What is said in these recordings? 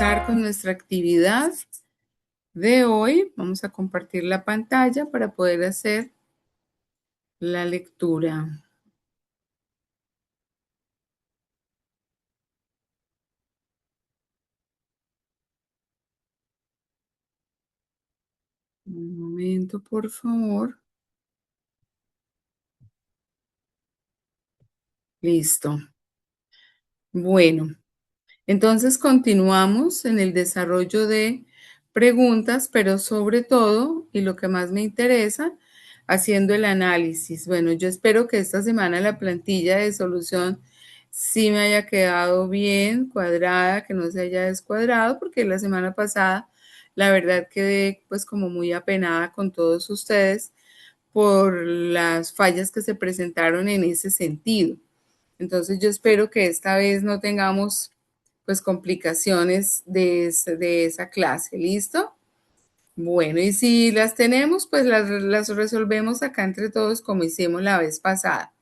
comenzar con nuestra actividad de hoy. Vamos a compartir la pantalla para poder hacer la lectura. Un momento, por favor. Listo. Bueno, entonces continuamos en el desarrollo de preguntas, pero sobre todo, y lo que más me interesa, haciendo el análisis. Bueno, yo espero que esta semana la plantilla de solución sí me haya quedado bien cuadrada, que no se haya descuadrado, porque la semana pasada, la verdad, quedé pues como muy apenada con todos ustedes por las fallas que se presentaron en ese sentido. Entonces yo espero que esta vez no tengamos pues complicaciones de esa clase, ¿listo? Bueno, y si las tenemos, pues las resolvemos acá entre todos como hicimos la vez pasada.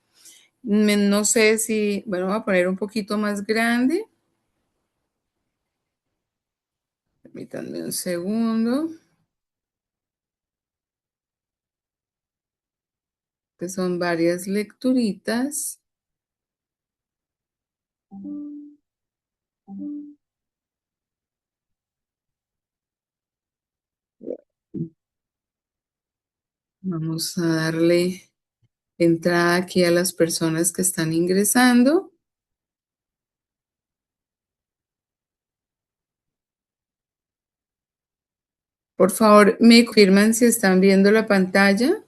No sé si, bueno, voy a poner un poquito más grande. Permítanme un segundo. Que son varias lecturitas. Vamos a darle entrada aquí a las personas que están ingresando. Por favor, me confirman si están viendo la pantalla.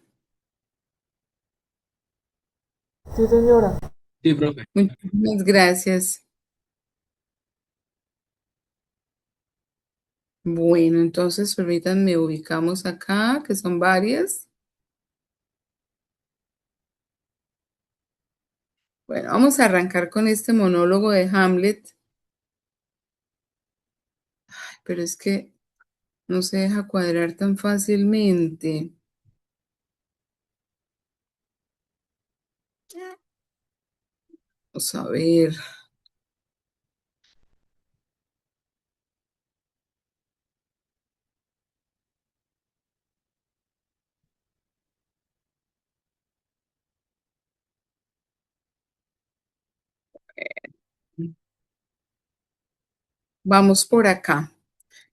Sí, señora. Sí, profe. Muchísimas gracias. Bueno, entonces permítanme ubicamos acá, que son varias. Bueno, vamos a arrancar con este monólogo de Hamlet. Pero es que no se deja cuadrar tan fácilmente. Vamos a ver. Vamos por acá.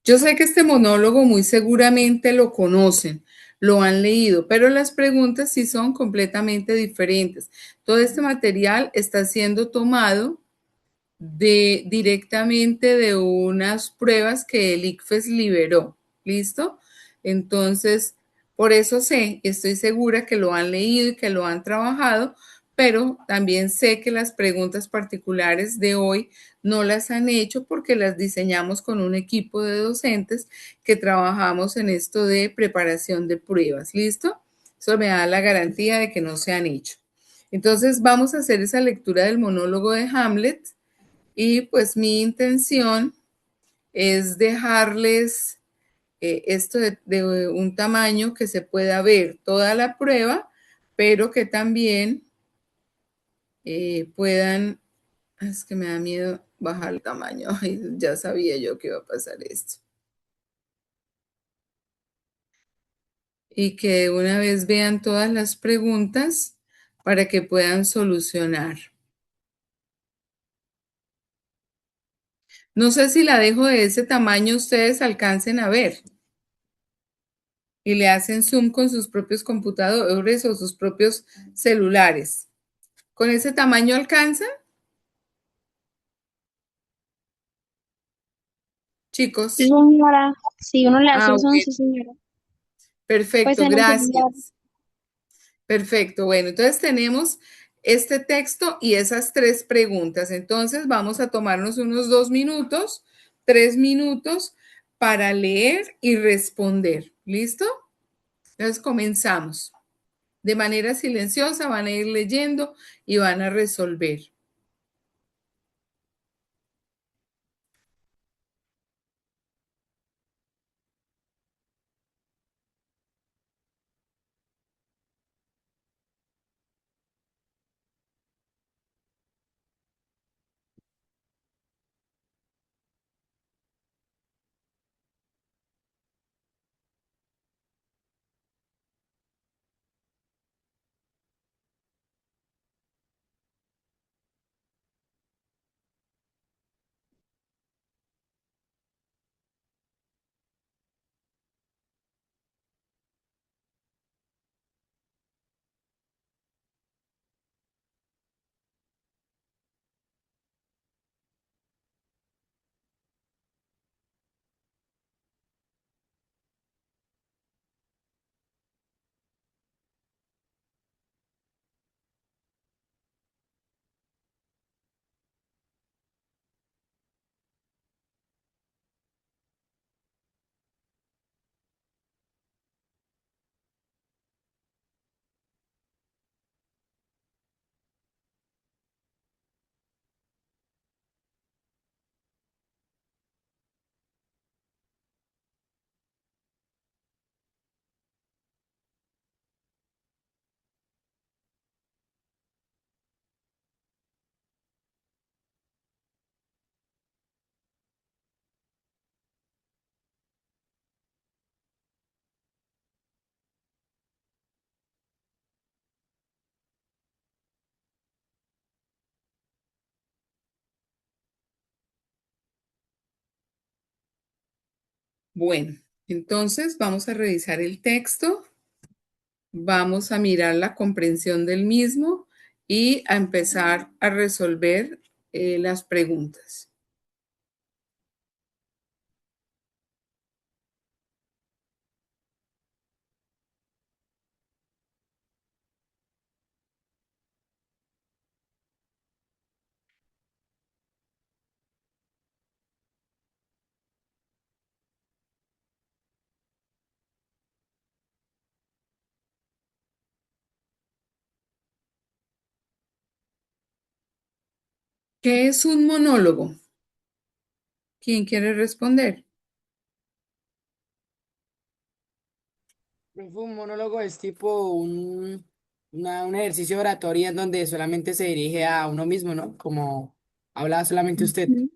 Yo sé que este monólogo muy seguramente lo conocen, lo han leído, pero las preguntas sí son completamente diferentes. Todo este material está siendo tomado directamente de unas pruebas que el ICFES liberó. ¿Listo? Entonces, por eso sé, estoy segura que lo han leído y que lo han trabajado, pero también sé que las preguntas particulares de hoy no las han hecho porque las diseñamos con un equipo de docentes que trabajamos en esto de preparación de pruebas. ¿Listo? Eso me da la garantía de que no se han hecho. Entonces, vamos a hacer esa lectura del monólogo de Hamlet y pues mi intención es dejarles esto de un tamaño que se pueda ver toda la prueba, pero que también puedan, es que me da miedo bajar el tamaño, ay, ya sabía yo que iba a pasar esto. Y que una vez vean todas las preguntas para que puedan solucionar. No sé si la dejo de ese tamaño, ustedes alcancen a ver y le hacen zoom con sus propios computadores o sus propios celulares. ¿Con ese tamaño alcanzan, Sí, chicos? señora. Si uno le Ah, hace zoom, bueno, sí, señora. Pues perfecto, en el celular. gracias. Perfecto, bueno, entonces tenemos este texto y esas tres preguntas. Entonces vamos a tomarnos unos 2 minutos, 3 minutos para leer y responder. ¿Listo? Entonces comenzamos. De manera silenciosa van a ir leyendo y van a resolver. Bueno, entonces vamos a revisar el texto, vamos a mirar la comprensión del mismo y a empezar a resolver las preguntas. ¿Qué es un monólogo? ¿Quién quiere responder? Un monólogo es tipo un ejercicio de oratoria en donde solamente se dirige a uno mismo, ¿no? Como habla solamente usted. Ujú.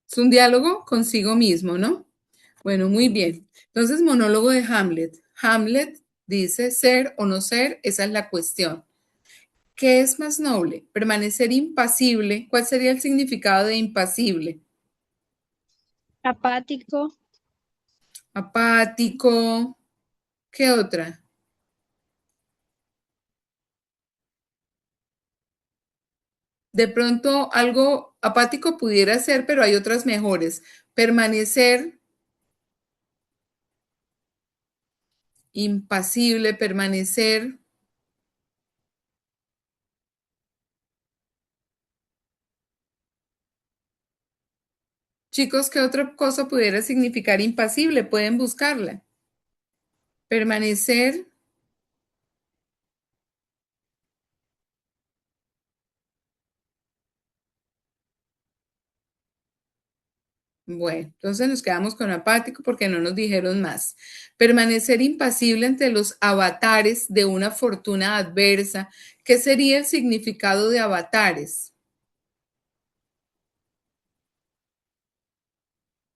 Es un diálogo consigo mismo, ¿no? Bueno, muy bien. Entonces, monólogo de Hamlet. Hamlet dice ser o no ser, esa es la cuestión. ¿Qué es más noble? Permanecer impasible. ¿Cuál sería el significado de impasible? Apático. Apático. ¿Qué otra? De pronto algo apático pudiera ser, pero hay otras mejores. Permanecer impasible, permanecer. Chicos, ¿qué otra cosa pudiera significar impasible? Pueden buscarla. Permanecer. Bueno, entonces nos quedamos con apático porque no nos dijeron más. Permanecer impasible ante los avatares de una fortuna adversa. ¿Qué sería el significado de avatares?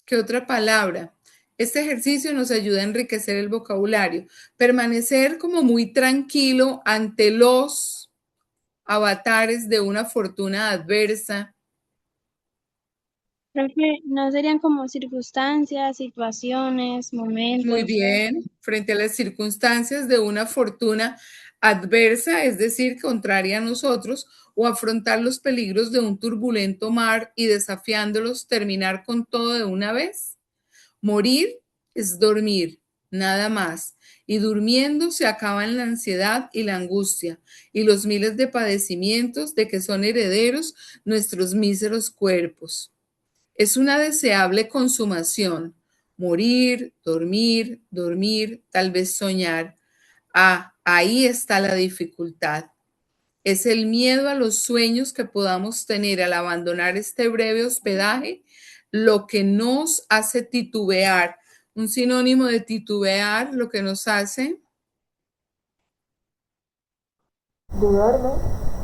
¿Qué otra palabra? Este ejercicio nos ayuda a enriquecer el vocabulario. Permanecer como muy tranquilo ante los avatares de una fortuna adversa. Creo que no serían como circunstancias, situaciones, Muy momentos. bien, frente a las circunstancias de una fortuna adversa, es decir, contraria a nosotros, o afrontar los peligros de un turbulento mar y desafiándolos, terminar con todo de una vez. Morir es dormir, nada más. Y durmiendo se acaban la ansiedad y la angustia y los miles de padecimientos de que son herederos nuestros míseros cuerpos. Es una deseable consumación. Morir, dormir, dormir, tal vez soñar. Ah, ahí está la dificultad. Es el miedo a los sueños que podamos tener al abandonar este breve hospedaje lo que nos hace titubear. Un sinónimo de titubear, lo que nos hace, Dudar, ¿no?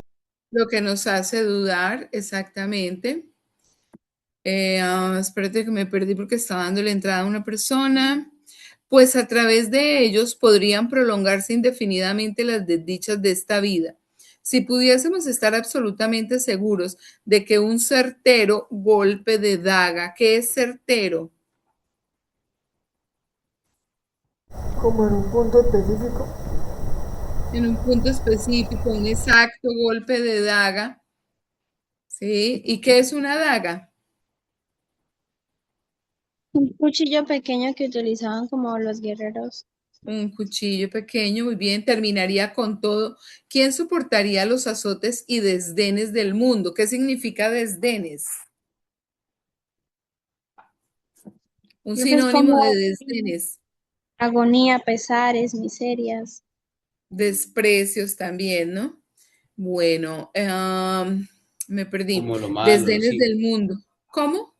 lo que nos hace dudar, exactamente. Espérate que me perdí porque estaba dando la entrada a una persona. Pues a través de ellos podrían prolongarse indefinidamente las desdichas de esta vida. Si pudiésemos estar absolutamente seguros de que un certero golpe de daga, ¿qué es certero? Como en un punto específico. En un punto específico, un exacto golpe de daga, ¿sí? ¿Y qué es una daga? Un cuchillo pequeño que utilizaban como los guerreros. Un cuchillo pequeño, muy bien, terminaría con todo. ¿Quién soportaría los azotes y desdenes del mundo? ¿Qué significa desdenes? Un Creo que es sinónimo de como desdenes. agonía, pesares, miserias. Desprecios también, ¿no? Bueno, me perdí. Como lo malo, Desdenes sí. del mundo. ¿Cómo?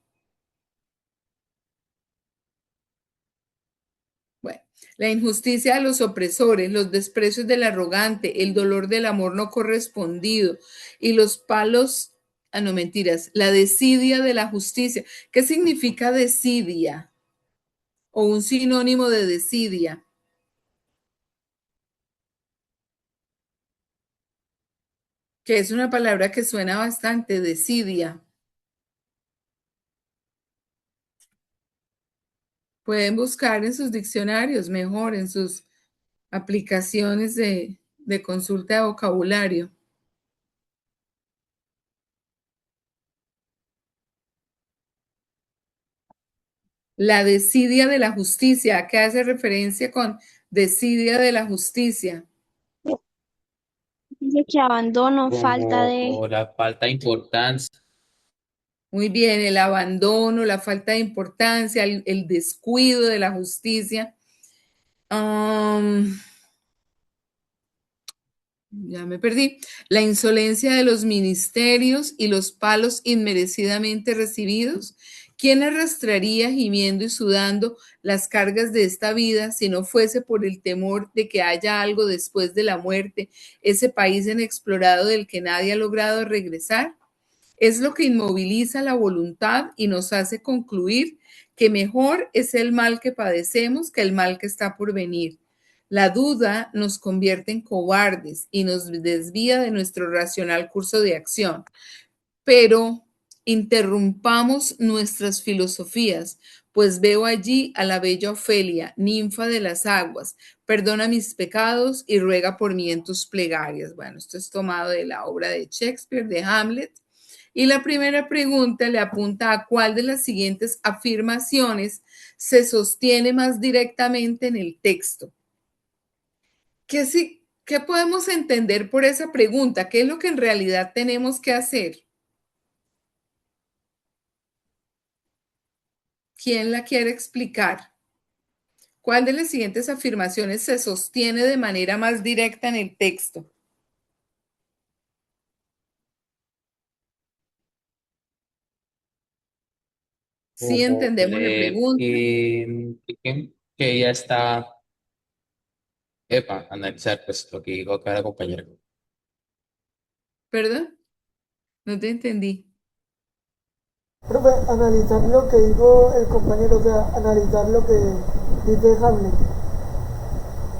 Bueno, la injusticia de los opresores, los desprecios del arrogante, el dolor del amor no correspondido y los palos, no mentiras, la desidia de la justicia. ¿Qué significa desidia? O un sinónimo de desidia, que es una palabra que suena bastante, desidia. Pueden buscar en sus diccionarios, mejor en sus aplicaciones de consulta de vocabulario. La desidia de la justicia, ¿a qué hace referencia con desidia de la justicia? Dice que abandono, falta de... como la falta de importancia. Muy bien, el abandono, la falta de importancia, el descuido de la justicia. Ya me perdí. La insolencia de los ministerios y los palos inmerecidamente recibidos. ¿Quién arrastraría gimiendo y sudando las cargas de esta vida si no fuese por el temor de que haya algo después de la muerte, ese país inexplorado del que nadie ha logrado regresar? Es lo que inmoviliza la voluntad y nos hace concluir que mejor es el mal que padecemos que el mal que está por venir. La duda nos convierte en cobardes y nos desvía de nuestro racional curso de acción. Pero interrumpamos nuestras filosofías, pues veo allí a la bella Ofelia, ninfa de las aguas, perdona mis pecados y ruega por mí en tus plegarias. Bueno, esto es tomado de la obra de Shakespeare, de Hamlet. Y la primera pregunta le apunta a cuál de las siguientes afirmaciones se sostiene más directamente en el texto. ¿Qué podemos entender por esa pregunta? ¿Qué es lo que en realidad tenemos que hacer? ¿Quién la quiere explicar? ¿Cuál de las siguientes afirmaciones se sostiene de manera más directa en el texto? Sí Como entendemos la pregunta, que ella está, analizar pues lo que dijo cada compañero. ¿verdad? No te entendí. Profe, analizar lo que dijo el compañero, o sea, analizar lo que dice Hamlet.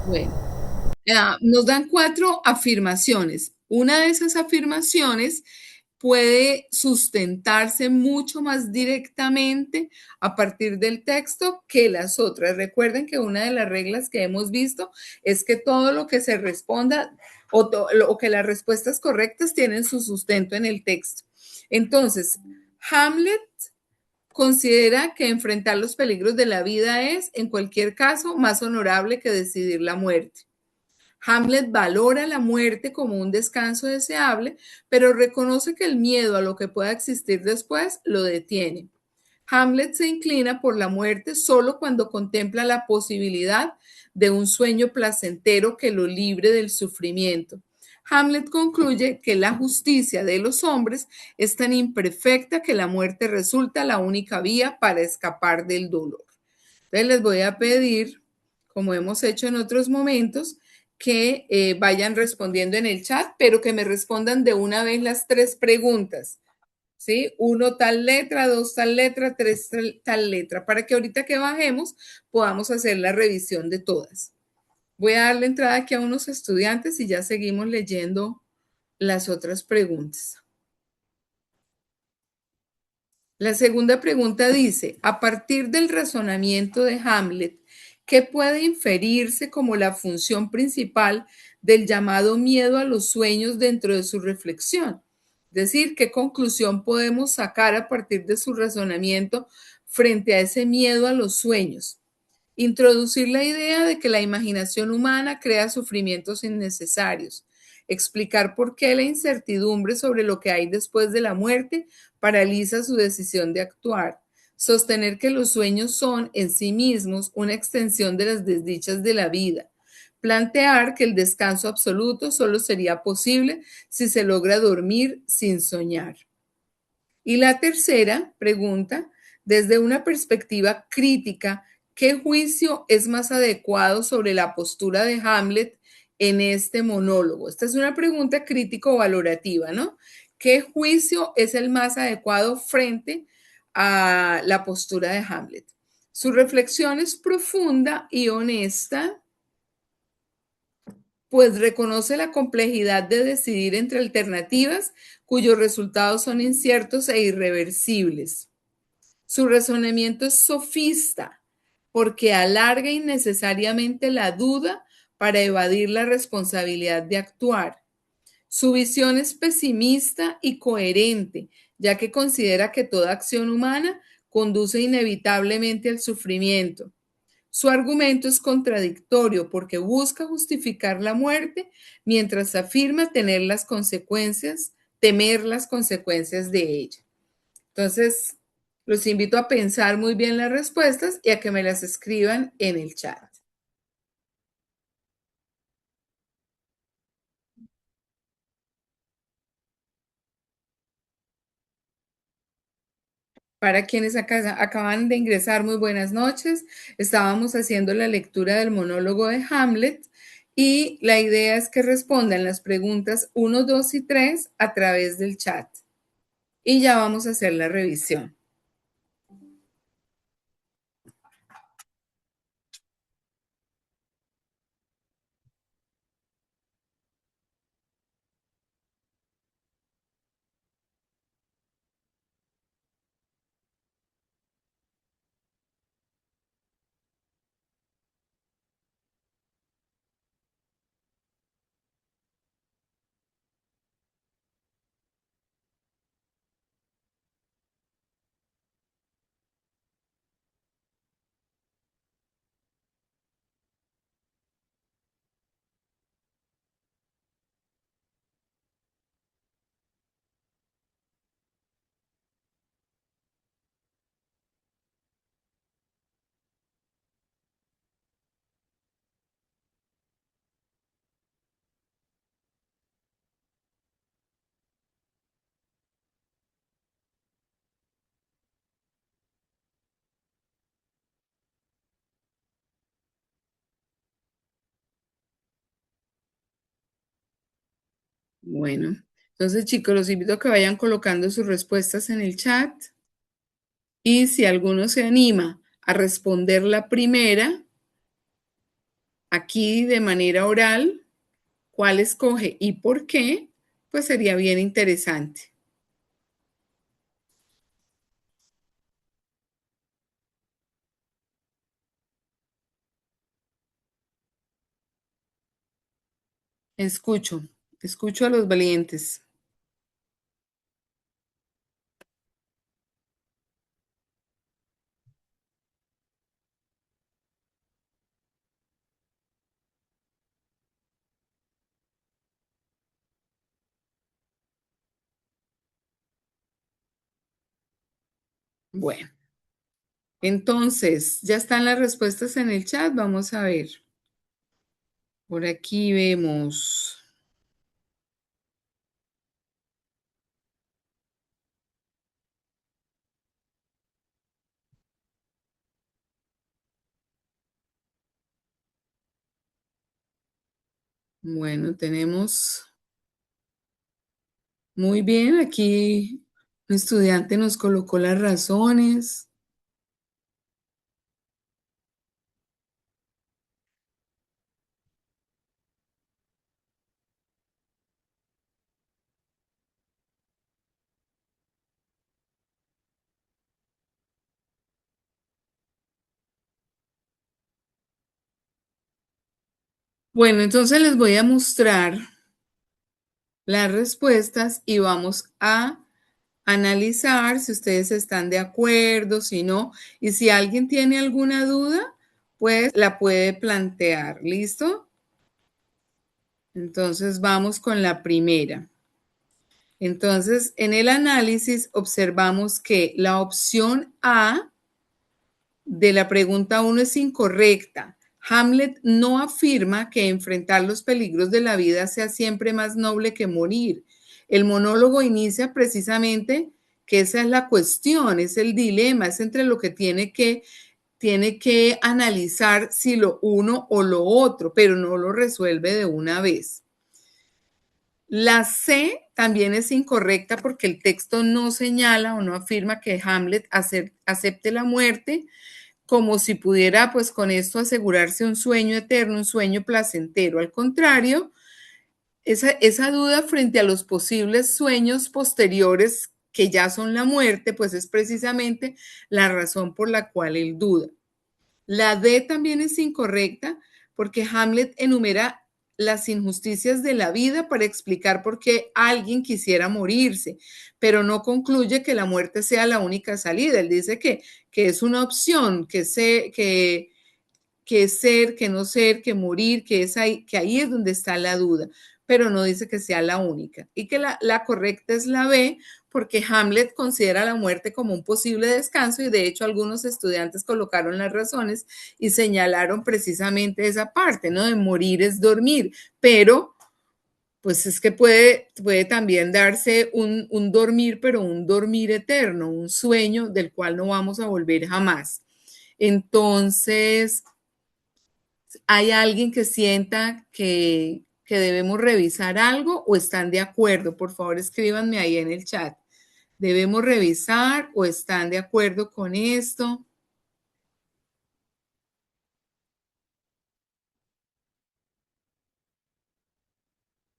Bueno, nos dan 4 afirmaciones. Una de esas afirmaciones puede sustentarse mucho más directamente a partir del texto que las otras. Recuerden que una de las reglas que hemos visto es que todo lo que se responda o que las respuestas correctas tienen su sustento en el texto. Entonces, Hamlet considera que enfrentar los peligros de la vida es, en cualquier caso, más honorable que decidir la muerte. Hamlet valora la muerte como un descanso deseable, pero reconoce que el miedo a lo que pueda existir después lo detiene. Hamlet se inclina por la muerte solo cuando contempla la posibilidad de un sueño placentero que lo libre del sufrimiento. Hamlet concluye que la justicia de los hombres es tan imperfecta que la muerte resulta la única vía para escapar del dolor. Entonces les voy a pedir, como hemos hecho en otros momentos, que vayan respondiendo en el chat, pero que me respondan de una vez las 3 preguntas. ¿Sí? 1 tal letra, 2 tal letra, 3 tal letra, para que ahorita que bajemos podamos hacer la revisión de todas. Voy a darle entrada aquí a unos estudiantes y ya seguimos leyendo las otras preguntas. La segunda pregunta dice, a partir del razonamiento de Hamlet, ¿qué puede inferirse como la función principal del llamado miedo a los sueños dentro de su reflexión? Es decir, ¿qué conclusión podemos sacar a partir de su razonamiento frente a ese miedo a los sueños? Introducir la idea de que la imaginación humana crea sufrimientos innecesarios. Explicar por qué la incertidumbre sobre lo que hay después de la muerte paraliza su decisión de actuar. Sostener que los sueños son en sí mismos una extensión de las desdichas de la vida. Plantear que el descanso absoluto solo sería posible si se logra dormir sin soñar. Y la tercera pregunta, desde una perspectiva crítica, ¿qué juicio es más adecuado sobre la postura de Hamlet en este monólogo? Esta es una pregunta crítico-valorativa, ¿no? ¿Qué juicio es el más adecuado frente a la postura de Hamlet? Su reflexión es profunda y honesta, pues reconoce la complejidad de decidir entre alternativas cuyos resultados son inciertos e irreversibles. Su razonamiento es sofista, porque alarga innecesariamente la duda para evadir la responsabilidad de actuar. Su visión es pesimista y coherente, ya que considera que toda acción humana conduce inevitablemente al sufrimiento. Su argumento es contradictorio porque busca justificar la muerte mientras afirma temer las consecuencias de ella. Entonces, los invito a pensar muy bien las respuestas y a que me las escriban en el chat. Para quienes acaban de ingresar, muy buenas noches. Estábamos haciendo la lectura del monólogo de Hamlet y la idea es que respondan las preguntas 1, 2 y 3 a través del chat. Y ya vamos a hacer la revisión. Bueno, entonces chicos, los invito a que vayan colocando sus respuestas en el chat y si alguno se anima a responder la primera, aquí de manera oral, cuál escoge y por qué, pues sería bien interesante. Escucho a los valientes. Bueno, entonces, ya están las respuestas en el chat. Vamos a ver. Por aquí vemos. Bueno, tenemos muy bien. Aquí un estudiante nos colocó las razones. Bueno, entonces les voy a mostrar las respuestas y vamos a analizar si ustedes están de acuerdo, si no, y si alguien tiene alguna duda, pues la puede plantear. ¿Listo? Entonces vamos con la primera. Entonces, en el análisis observamos que la opción A de la pregunta 1 es incorrecta. Hamlet no afirma que enfrentar los peligros de la vida sea siempre más noble que morir. El monólogo inicia precisamente que esa es la cuestión, es el dilema, es entre lo que tiene que analizar si lo uno o lo otro, pero no lo resuelve de una vez. La C también es incorrecta porque el texto no señala o no afirma que Hamlet acepte la muerte como si pudiera, pues con esto asegurarse un sueño eterno, un sueño placentero. Al contrario, esa duda frente a los posibles sueños posteriores que ya son la muerte, pues es precisamente la razón por la cual él duda. La D también es incorrecta porque Hamlet enumera las injusticias de la vida para explicar por qué alguien quisiera morirse, pero no concluye que la muerte sea la única salida. Él dice que es una opción, que ser, que no ser, que morir, que ahí es donde está la duda, pero no dice que sea la única. Y que la correcta es la B, porque Hamlet considera la muerte como un posible descanso y de hecho algunos estudiantes colocaron las razones y señalaron precisamente esa parte, ¿no? De morir es dormir, pero pues es que puede también darse un dormir, pero un dormir eterno, un sueño del cual no vamos a volver jamás. Entonces, ¿hay alguien que sienta que debemos revisar algo o están de acuerdo? Por favor, escríbanme ahí en el chat. ¿Debemos revisar o están de acuerdo con esto?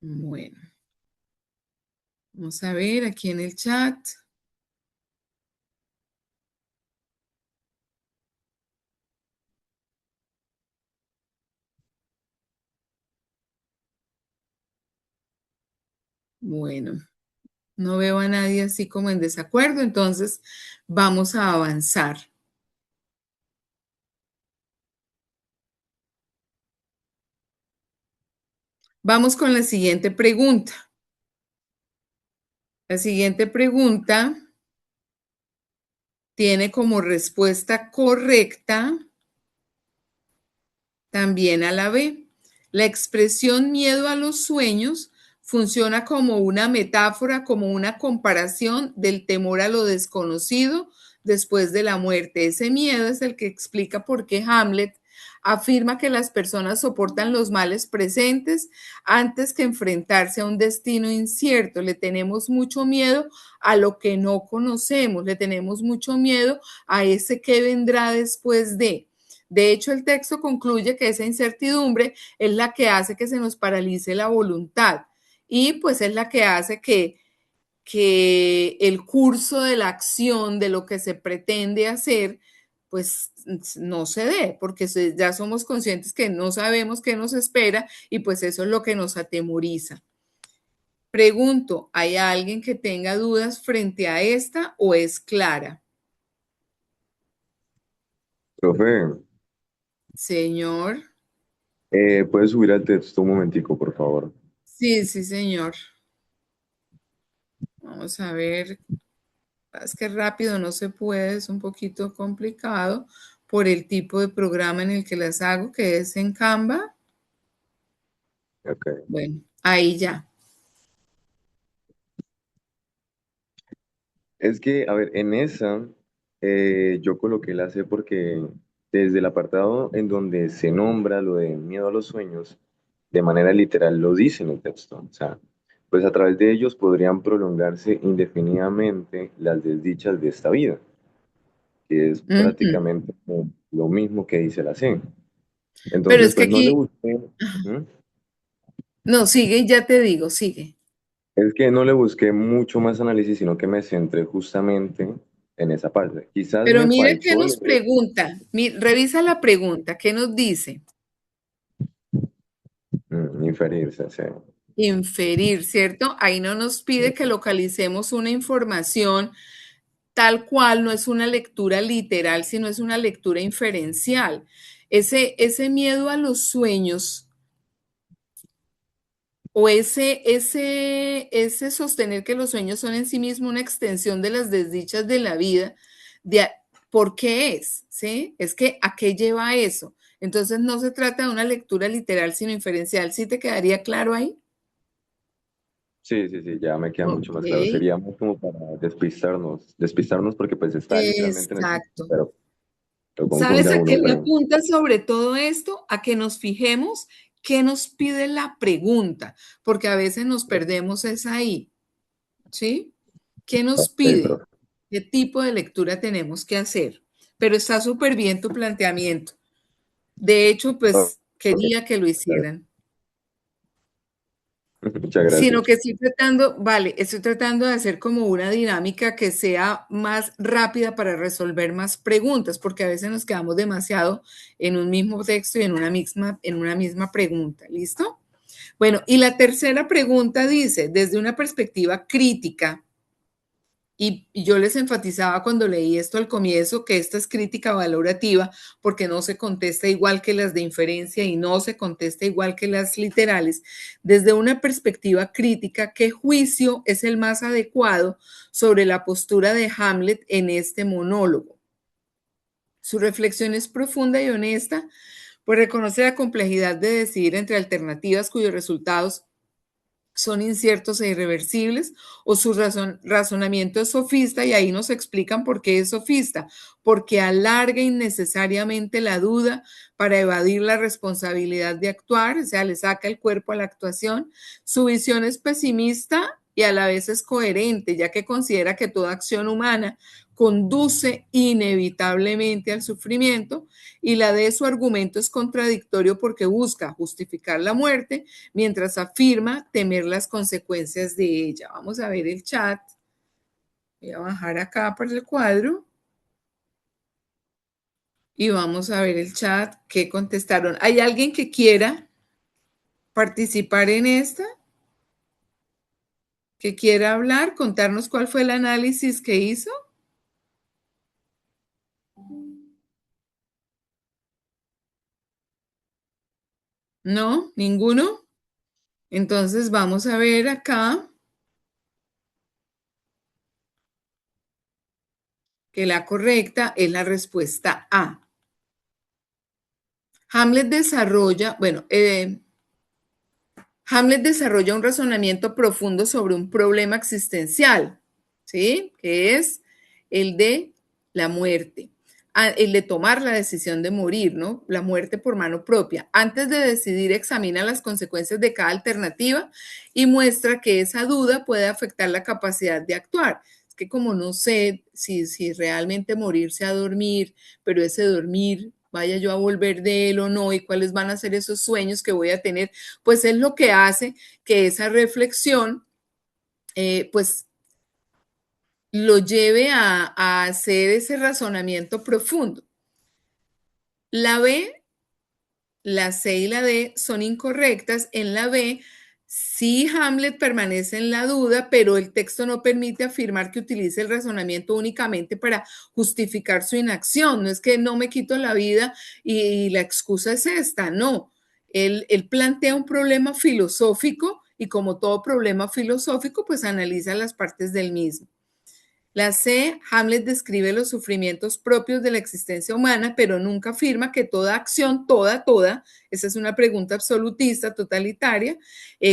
Bueno, vamos a ver aquí en el chat. Bueno, no veo a nadie así como en desacuerdo, entonces vamos a avanzar. Vamos con la siguiente pregunta. La siguiente pregunta tiene como respuesta correcta también a la B. La expresión miedo a los sueños funciona como una metáfora, como una comparación del temor a lo desconocido después de la muerte. Ese miedo es el que explica por qué Hamlet afirma que las personas soportan los males presentes antes que enfrentarse a un destino incierto. Le tenemos mucho miedo a lo que no conocemos, le tenemos mucho miedo a ese que vendrá después de. De hecho, el texto concluye que esa incertidumbre es la que hace que se nos paralice la voluntad y pues es la que hace que el curso de la acción, de lo que se pretende hacer, pues no se dé, porque ya somos conscientes que no sabemos qué nos espera y pues eso es lo que nos atemoriza. Pregunto, ¿hay alguien que tenga dudas frente a esta o es clara? Profe, Señor. ¿puedes subir al texto un momentico, por favor? Sí, sí, señor. Vamos a ver. Es que rápido no se puede, es un poquito complicado por el tipo de programa en el que las hago, que es en Canva. Ok. Bueno, ahí ya. Es que, a ver, en esa yo coloqué la C porque desde el apartado en donde se nombra lo de miedo a los sueños, de manera literal lo dice en el texto. O sea, pues a través de ellos podrían prolongarse indefinidamente las desdichas de esta vida, que es Ujú. prácticamente lo mismo que dice la C. Pero Entonces, es que pues no le aquí, busqué. Ujú. no, sigue, ya te digo, sigue. Es que no le busqué mucho más análisis, sino que me centré justamente en esa parte. Quizás Pero me mira qué faltó nos leer, pregunta. Revisa la pregunta, ¿qué nos dice? inferirse, sí. Inferir, ¿cierto? Ahí no nos pide que localicemos una información tal cual, no es una lectura literal, sino es una lectura inferencial. Ese miedo a los sueños o ese sostener que los sueños son en sí mismo una extensión de las desdichas de la vida, de, ¿por qué es? ¿Sí? Es que ¿a qué lleva eso? Entonces no se trata de una lectura literal, sino inferencial. ¿Sí te quedaría claro ahí? Sí, sí, sí, ya me queda mucho Ok, más claro. Sería más como para despistarnos porque pues está literalmente en el texto, exacto. pero lo confunde ¿Sabes a a qué uno, me pero apunta sobre todo esto? A que nos fijemos qué nos pide la pregunta, porque a veces nos perdemos es ahí, ¿sí? ¿Qué nos ok, pide? profe. ¿Qué tipo de lectura tenemos que hacer? Pero está súper bien tu planteamiento. De hecho, Ok, pues quería que lo está bien. hicieran. Muchas Sino gracias. que estoy tratando de hacer como una dinámica que sea más rápida para resolver más preguntas, porque a veces nos quedamos demasiado en un mismo texto y en una misma pregunta. ¿Listo? Bueno, y la tercera pregunta dice, desde una perspectiva crítica, y yo les enfatizaba cuando leí esto al comienzo que esta es crítica valorativa porque no se contesta igual que las de inferencia y no se contesta igual que las literales. Desde una perspectiva crítica, ¿qué juicio es el más adecuado sobre la postura de Hamlet en este monólogo? Su reflexión es profunda y honesta, pues reconoce la complejidad de decidir entre alternativas cuyos resultados son inciertos e irreversibles, o su razonamiento es sofista, y ahí nos explican por qué es sofista, porque alarga innecesariamente la duda para evadir la responsabilidad de actuar, o sea, le saca el cuerpo a la actuación. Su visión es pesimista y a la vez es coherente, ya que considera que toda acción humana conduce inevitablemente al sufrimiento, y la de su argumento es contradictorio porque busca justificar la muerte mientras afirma temer las consecuencias de ella. Vamos a ver el chat. Voy a bajar acá por el cuadro y vamos a ver el chat que contestaron. ¿Hay alguien que quiera participar en esta? ¿Que quiera hablar? ¿Contarnos cuál fue el análisis que hizo? ¿No? ¿Ninguno? Entonces vamos a ver acá que la correcta es la respuesta A. Hamlet desarrolla, bueno, Hamlet desarrolla un razonamiento profundo sobre un problema existencial, ¿sí? Que es el de la muerte, el de tomar la decisión de morir, ¿no? La muerte por mano propia. Antes de decidir, examina las consecuencias de cada alternativa y muestra que esa duda puede afectar la capacidad de actuar. Es que como no sé si realmente morirse a dormir, pero ese dormir vaya yo a volver de él o no, y cuáles van a ser esos sueños que voy a tener, pues es lo que hace que esa reflexión, pues lo lleve a hacer ese razonamiento profundo. La B, la C y la D son incorrectas. En la B, sí Hamlet permanece en la duda, pero el texto no permite afirmar que utilice el razonamiento únicamente para justificar su inacción. No es que no me quito la vida y la excusa es esta, no. Él plantea un problema filosófico y como todo problema filosófico, pues analiza las partes del mismo. La C, Hamlet describe los sufrimientos propios de la existencia humana, pero nunca afirma que toda acción, toda, esa es una pregunta absolutista, totalitaria,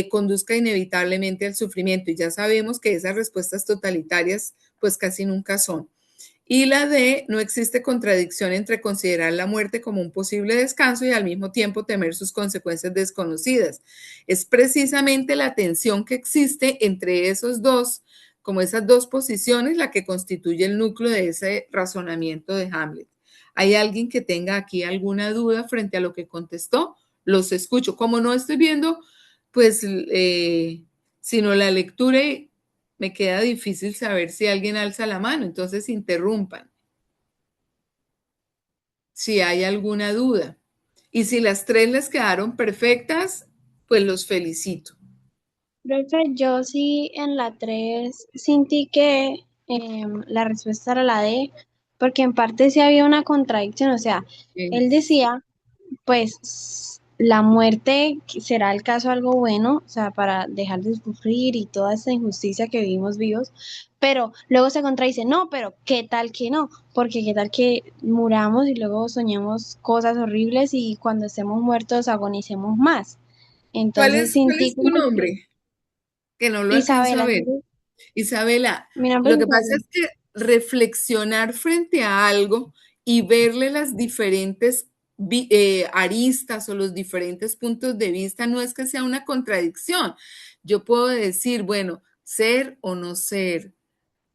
conduzca inevitablemente al sufrimiento. Y ya sabemos que esas respuestas totalitarias, pues casi nunca son. Y la D, no existe contradicción entre considerar la muerte como un posible descanso y al mismo tiempo temer sus consecuencias desconocidas. Es precisamente la tensión que existe entre esos dos, como esas dos posiciones, la que constituye el núcleo de ese razonamiento de Hamlet. ¿Hay alguien que tenga aquí alguna duda frente a lo que contestó? Los escucho. Como no estoy viendo, pues, sino la lectura, me queda difícil saber si alguien alza la mano, entonces interrumpan si hay alguna duda. Y si las tres les quedaron perfectas, pues los felicito. Profe, yo sí en la 3 sentí que la respuesta era la D, porque en parte sí había una contradicción, o sea, él decía, pues la muerte será el caso algo bueno, o sea, para dejar de sufrir y toda esa injusticia que vivimos vivos, pero luego se contradice, no, pero ¿qué tal que no? Porque ¿qué tal que muramos y luego soñemos cosas horribles y cuando estemos muertos agonicemos más? ¿Cuál Entonces es sentí tu como que nombre? Que no lo alcanzo a Isabela, ver. Isabela, mi nombre lo es que pasa Isabela. es que reflexionar frente a algo y verle las diferentes aristas o los diferentes puntos de vista no es que sea una contradicción. Yo puedo decir, bueno, ser o no ser,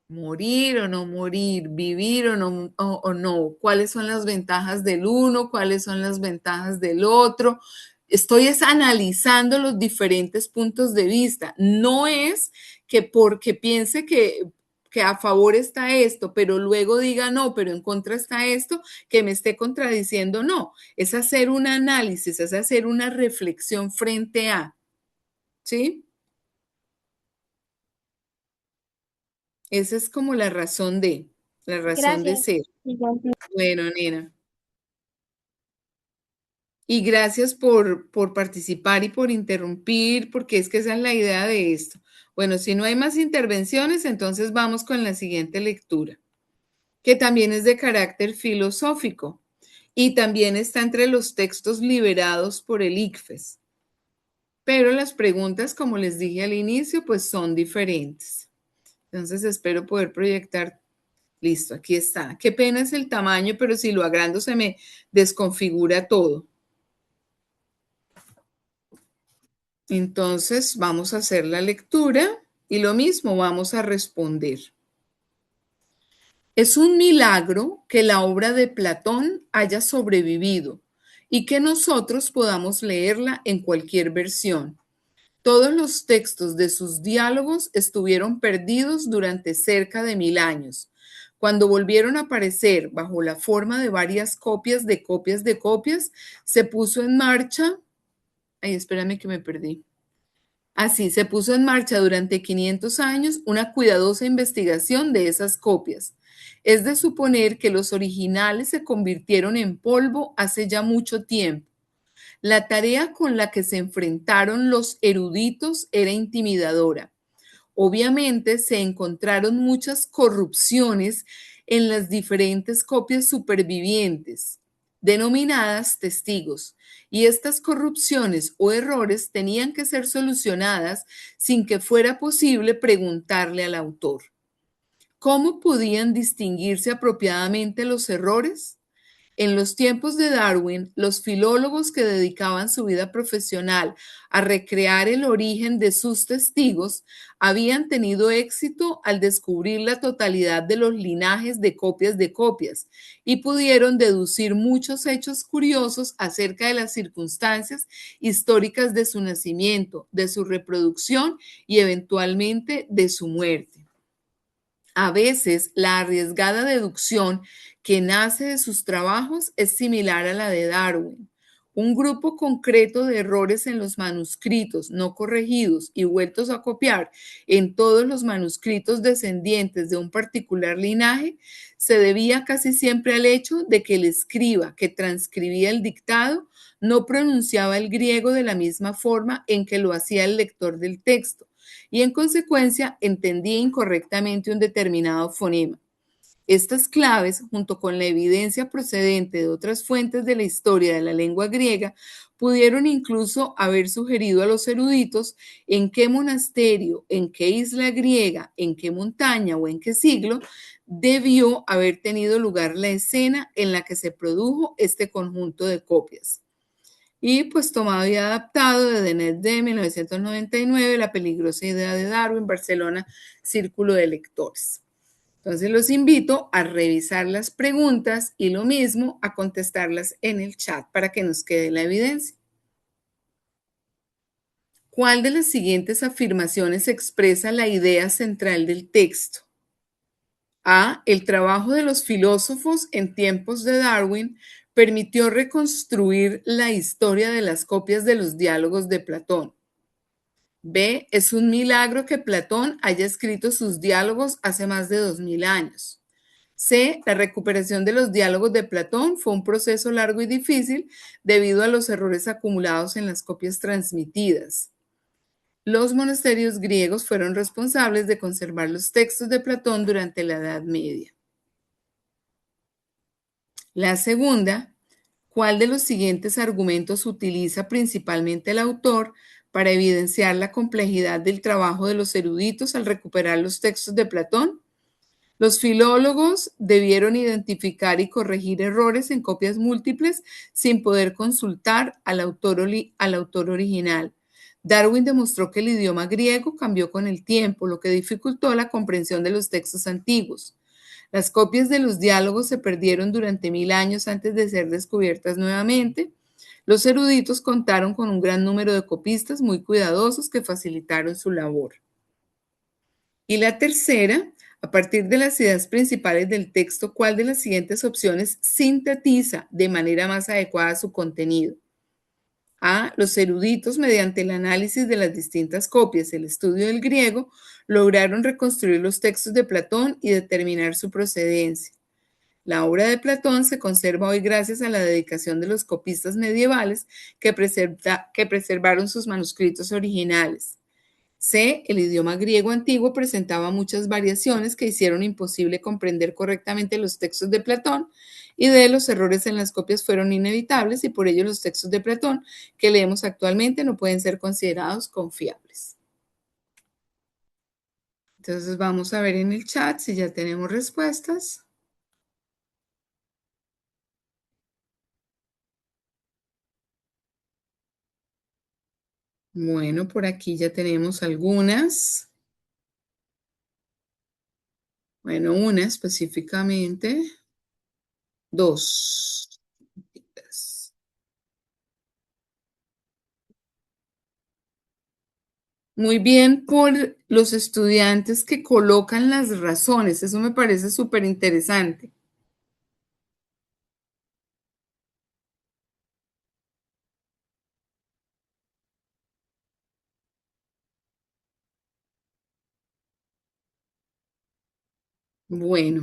morir o no morir, vivir o no, cuáles son las ventajas del uno, cuáles son las ventajas del otro, Estoy analizando los diferentes puntos de vista. No es que porque piense que a favor está esto, pero luego diga no, pero en contra está esto, que me esté contradiciendo. No, es hacer un análisis, es hacer una reflexión frente a, ¿sí? Esa es como la razón de Gracias. ser. Bueno, nena. Y gracias por participar y por interrumpir, porque es que esa es la idea de esto. Bueno, si no hay más intervenciones, entonces vamos con la siguiente lectura, que también es de carácter filosófico y también está entre los textos liberados por el ICFES. Pero las preguntas, como les dije al inicio, pues son diferentes. Entonces espero poder proyectar. Listo, aquí está. Qué pena es el tamaño, pero si lo agrando se me desconfigura todo. Entonces vamos a hacer la lectura y lo mismo vamos a responder. Es un milagro que la obra de Platón haya sobrevivido y que nosotros podamos leerla en cualquier versión. Todos los textos de sus diálogos estuvieron perdidos durante cerca de 1000 años. Cuando volvieron a aparecer bajo la forma de varias copias de copias de copias, se puso en marcha. Ay, espérame que me perdí. Así se puso en marcha durante 500 años una cuidadosa investigación de esas copias. Es de suponer que los originales se convirtieron en polvo hace ya mucho tiempo. La tarea con la que se enfrentaron los eruditos era intimidadora. Obviamente se encontraron muchas corrupciones en las diferentes copias supervivientes, denominadas testigos, y estas corrupciones o errores tenían que ser solucionadas sin que fuera posible preguntarle al autor. ¿Cómo podían distinguirse apropiadamente los errores? En los tiempos de Darwin, los filólogos que dedicaban su vida profesional a recrear el origen de sus testigos habían tenido éxito al descubrir la totalidad de los linajes de copias y pudieron deducir muchos hechos curiosos acerca de las circunstancias históricas de su nacimiento, de su reproducción y eventualmente de su muerte. A veces, la arriesgada deducción que nace de sus trabajos es similar a la de Darwin. Un grupo concreto de errores en los manuscritos no corregidos y vueltos a copiar en todos los manuscritos descendientes de un particular linaje se debía casi siempre al hecho de que el escriba que transcribía el dictado no pronunciaba el griego de la misma forma en que lo hacía el lector del texto y en consecuencia entendía incorrectamente un determinado fonema. Estas claves, junto con la evidencia procedente de otras fuentes de la historia de la lengua griega, pudieron incluso haber sugerido a los eruditos en qué monasterio, en qué isla griega, en qué montaña o en qué siglo debió haber tenido lugar la escena en la que se produjo este conjunto de copias. Y pues tomado y adaptado de Denet de 1999, La peligrosa idea de Darwin, Barcelona, Círculo de Lectores. Entonces los invito a revisar las preguntas y lo mismo a contestarlas en el chat para que nos quede la evidencia. ¿Cuál de las siguientes afirmaciones expresa la idea central del texto? A. El trabajo de los filósofos en tiempos de Darwin permitió reconstruir la historia de las copias de los diálogos de Platón. B. Es un milagro que Platón haya escrito sus diálogos hace más de 2000 años. C. La recuperación de los diálogos de Platón fue un proceso largo y difícil debido a los errores acumulados en las copias transmitidas. Los monasterios griegos fueron responsables de conservar los textos de Platón durante la Edad Media. La segunda, ¿cuál de los siguientes argumentos utiliza principalmente el autor para evidenciar la complejidad del trabajo de los eruditos al recuperar los textos de Platón? Los filólogos debieron identificar y corregir errores en copias múltiples sin poder consultar al autor original. Darwin demostró que el idioma griego cambió con el tiempo, lo que dificultó la comprensión de los textos antiguos. Las copias de los diálogos se perdieron durante 1000 años antes de ser descubiertas nuevamente. Los eruditos contaron con un gran número de copistas muy cuidadosos que facilitaron su labor. Y la tercera, a partir de las ideas principales del texto, ¿cuál de las siguientes opciones sintetiza de manera más adecuada su contenido? A. Los eruditos, mediante el análisis de las distintas copias y el estudio del griego, lograron reconstruir los textos de Platón y determinar su procedencia. La obra de Platón se conserva hoy gracias a la dedicación de los copistas medievales que preservaron sus manuscritos originales. C. El idioma griego antiguo presentaba muchas variaciones que hicieron imposible comprender correctamente los textos de Platón. Y D. Los errores en las copias fueron inevitables y por ello los textos de Platón que leemos actualmente no pueden ser considerados confiables. Entonces vamos a ver en el chat si ya tenemos respuestas. Bueno, por aquí ya tenemos algunas. Bueno, una específicamente. Dos. Muy bien por los estudiantes que colocan las razones. Eso me parece súper interesante. Bueno.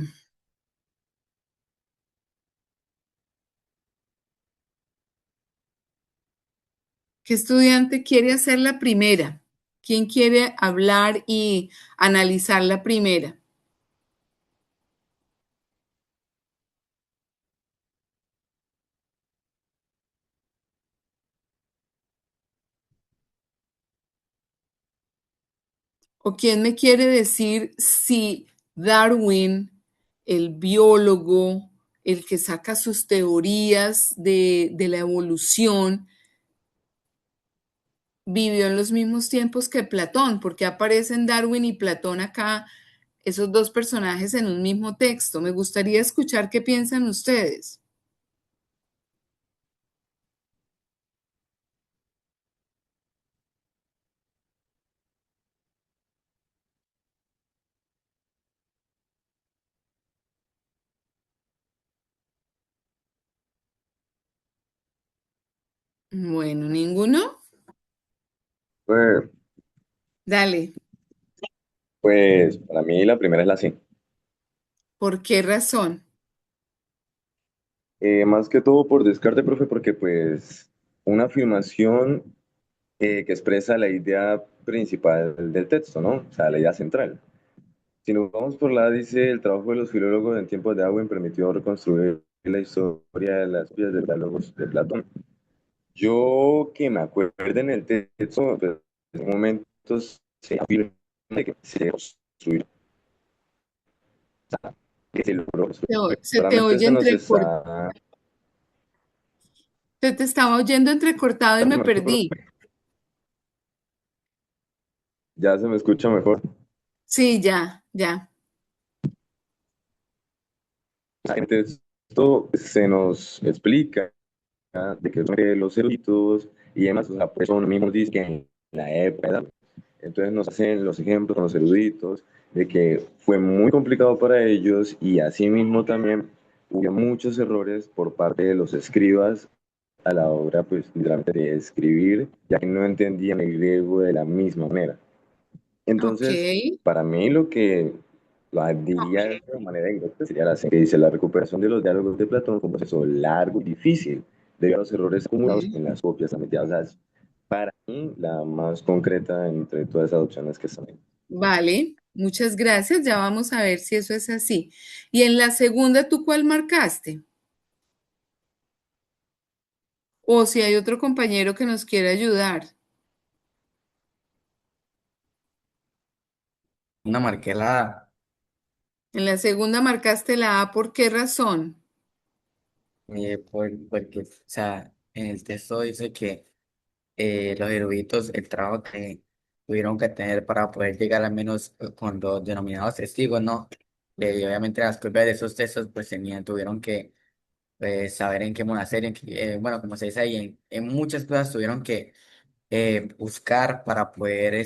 ¿Qué estudiante quiere hacer la primera? ¿Quién quiere hablar y analizar la primera? ¿O quién me quiere decir si Darwin, el biólogo, el que saca sus teorías de la evolución, vivió en los mismos tiempos que Platón? Porque aparecen Darwin y Platón acá, esos dos personajes en un mismo texto. Me gustaría escuchar qué piensan ustedes. Bueno, ¿ninguno? Pues, Dale. pues para mí la primera es la C. ¿Por qué razón? Más que todo por descarte, profe, porque pues una afirmación que expresa la idea principal del texto, ¿no? O sea, la idea central. Si nos vamos por la, dice, el trabajo de los filólogos en tiempos de Darwin permitió reconstruir la historia de las vías de diálogos de Platón. Yo que me acuerdo en el texto, pues, en momentos se afirma que se construyó, que se logró construir. Se te Solamente oye se nos entrecortado. está... Se te estaba oyendo entrecortado y me perdí. Ya se me escucha mejor. Sí, ya, ya. En el texto se nos explica de que los eruditos y demás, o sea, pues son mismos dicen que en la época, entonces nos hacen los ejemplos con los eruditos de que fue muy complicado para ellos y asimismo también hubo muchos errores por parte de los escribas a la hora, pues, literalmente de escribir, ya que no entendían el griego de la misma manera. Ok. Entonces, para mí lo que la diría de manera directa sería la que dice la recuperación de los diálogos de Platón fue un proceso largo y difícil debido a los errores acumulados Ok. en las copias a mediados. O sea, es para mí la más concreta entre todas esas opciones que están ahí. Vale, muchas gracias. Ya vamos a ver si eso es así. Y en la segunda, ¿tú cuál marcaste? O si hay otro compañero que nos quiera ayudar. Una marqué la A, En la segunda marcaste la A, ¿por qué razón? porque, o sea, en el texto dice que los eruditos, el trabajo que tuvieron que tener para poder llegar al menos con los denominados testigos, ¿no? Y obviamente las copias de esos textos, pues tuvieron que pues saber en qué monasterio, bueno, como se dice ahí, en muchas cosas tuvieron que buscar para poder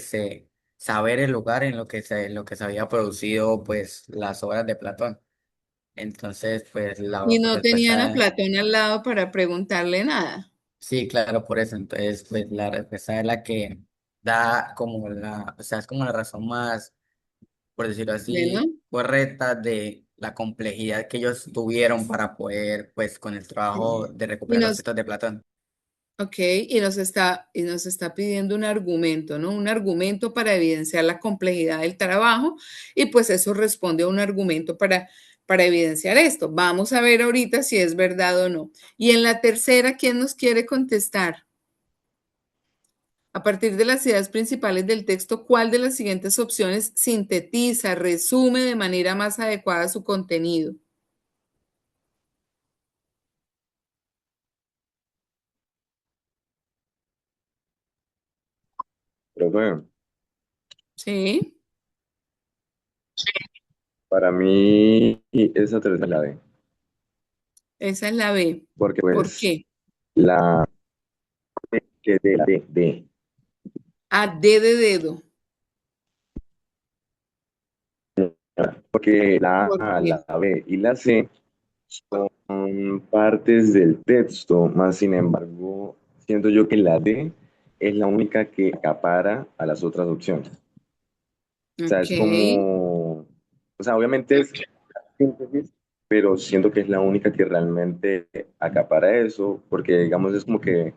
saber el lugar en lo que se había producido pues las obras de Platón. Entonces, pues Y la no tenían a respuesta, Platón al lado para preguntarle nada. sí, claro, por eso. Entonces, pues la respuesta es la que da como o sea, es como la razón más, por decirlo Bueno, así, correcta de la complejidad que ellos tuvieron para poder, pues, con el trabajo sí. de Y recuperar los nos, textos de Platón. ok, y nos está pidiendo un argumento, ¿no? Un argumento para evidenciar la complejidad del trabajo y pues eso responde a un argumento para evidenciar esto. Vamos a ver ahorita si es verdad o no. Y en la tercera, ¿quién nos quiere contestar? A partir de las ideas principales del texto, ¿cuál de las siguientes opciones sintetiza, resume de manera más adecuada su contenido? Profe, Sí, para mí esa tercera es la D, esa es la B. porque ¿Por pues qué? la que de la D, A, D de dedo. porque la ¿Por A, qué? la B y la C son partes del texto, más sin embargo, siento yo que la D es la única que acapara a las otras opciones. O sea, Ok, es como, o sea, obviamente es síntesis, pero siento que es la única que realmente acapara eso, porque digamos es como que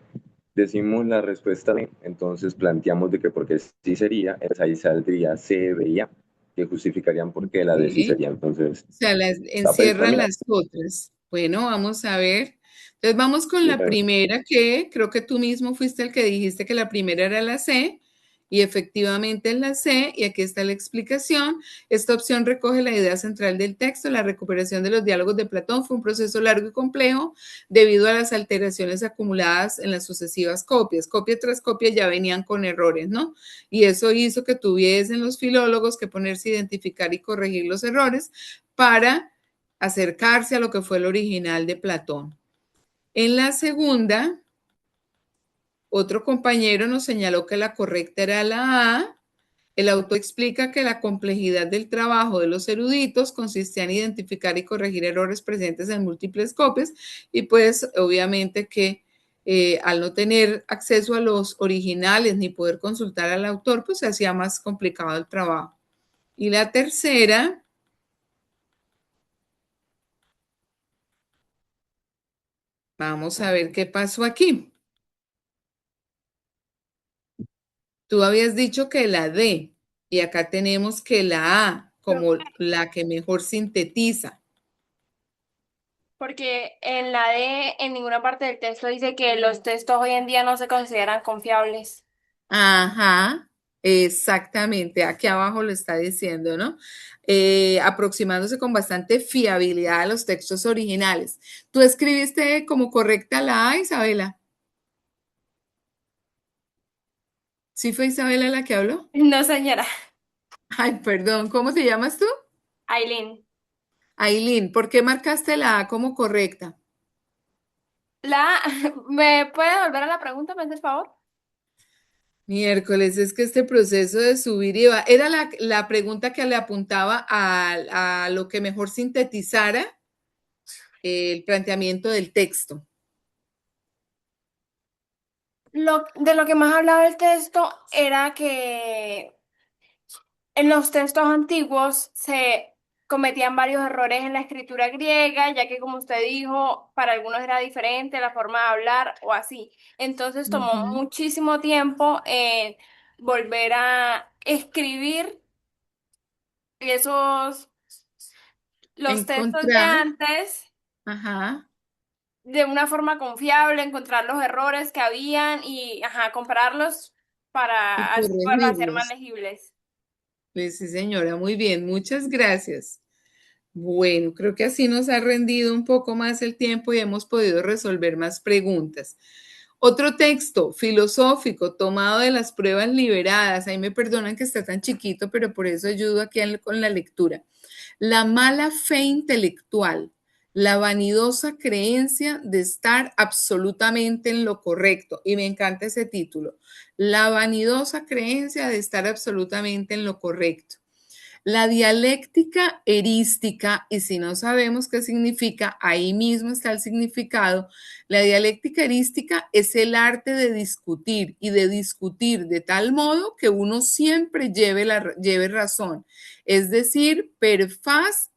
decimos la respuesta B, entonces planteamos de que porque sí sería, entonces ahí saldría C, B y A, que justificarían por qué la D sí ok. sería, entonces O sea, las está encierran predeterminado. las otras. Bueno, vamos a ver. Entonces vamos con Sí, la primera que creo que tú mismo fuiste el que dijiste que la primera era la C y efectivamente es la C y aquí está la explicación. Esta opción recoge la idea central del texto. La recuperación de los diálogos de Platón fue un proceso largo y complejo debido a las alteraciones acumuladas en las sucesivas copias. Copia tras copia ya venían con errores, ¿no? Y eso hizo que tuviesen los filólogos que ponerse a identificar y corregir los errores para acercarse a lo que fue el original de Platón. En la segunda, otro compañero nos señaló que la correcta era la A. El autor explica que la complejidad del trabajo de los eruditos consistía en identificar y corregir errores presentes en múltiples copias y pues obviamente que al no tener acceso a los originales ni poder consultar al autor, pues se hacía más complicado el trabajo. Y la tercera, vamos a ver qué pasó aquí. Tú habías dicho que la D y acá tenemos que la A como la que mejor sintetiza. Porque en la D, en ninguna parte del texto dice que los textos hoy en día no se consideran confiables. Ajá, exactamente. Aquí abajo lo está diciendo, ¿no? Aproximándose con bastante fiabilidad a los textos originales. ¿Tú escribiste como correcta la A, Isabela? ¿Sí fue Isabela la que habló? No, señora. Ay, perdón, ¿cómo te llamas tú? Aileen. Aileen, ¿por qué marcaste la A como correcta? La, ¿me puede volver a la pregunta, me hace el favor? Miércoles, es que este proceso de subir y bajar, era la pregunta que le apuntaba a lo que mejor sintetizara el planteamiento del texto. De lo que más hablaba el texto era que en los textos antiguos se cometían varios errores en la escritura griega, ya que como usted dijo, para algunos era diferente la forma de hablar o así. Entonces tomó Ujú. muchísimo tiempo en volver a escribir esos, los textos de Encontrar, antes ajá, de una forma confiable, encontrar los errores que habían y, ajá, compararlos y para así poderlo hacer más corregirlos. legibles. Sí, señora, muy bien, muchas gracias. Bueno, creo que así nos ha rendido un poco más el tiempo y hemos podido resolver más preguntas. Otro texto filosófico tomado de las pruebas liberadas. Ahí me perdonan que está tan chiquito, pero por eso ayudo aquí con la lectura. La mala fe intelectual. La vanidosa creencia de estar absolutamente en lo correcto. Y me encanta ese título. La vanidosa creencia de estar absolutamente en lo correcto. La dialéctica erística, y si no sabemos qué significa, ahí mismo está el significado. La dialéctica erística es el arte de discutir y de discutir de tal modo que uno siempre lleve razón. Es decir, per fas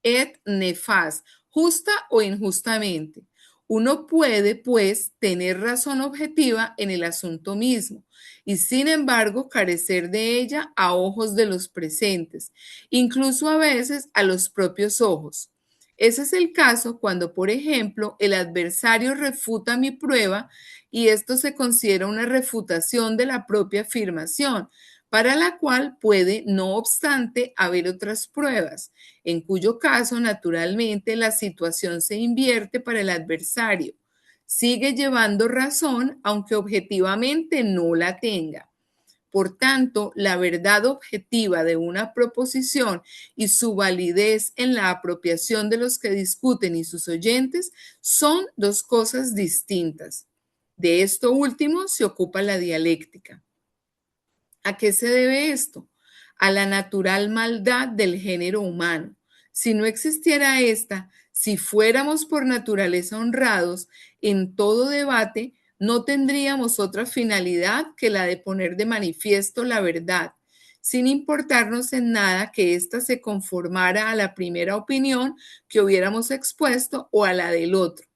et nefas, justa o injustamente. Uno puede, pues, tener razón objetiva en el asunto mismo y, sin embargo, carecer de ella a ojos de los presentes, incluso a veces a los propios ojos. Ese es el caso cuando, por ejemplo, el adversario refuta mi prueba y esto se considera una refutación de la propia afirmación, para la cual puede, no obstante, haber otras pruebas, en cuyo caso, naturalmente, la situación se invierte para el adversario. Sigue llevando razón, aunque objetivamente no la tenga. Por tanto, la verdad objetiva de una proposición y su validez en la apropiación de los que discuten y sus oyentes son dos cosas distintas. De esto último se ocupa la dialéctica. ¿A qué se debe esto? A la natural maldad del género humano. Si no existiera esta, si fuéramos por naturaleza honrados, en todo debate no tendríamos otra finalidad que la de poner de manifiesto la verdad, sin importarnos en nada que ésta se conformara a la primera opinión que hubiéramos expuesto o a la del otro.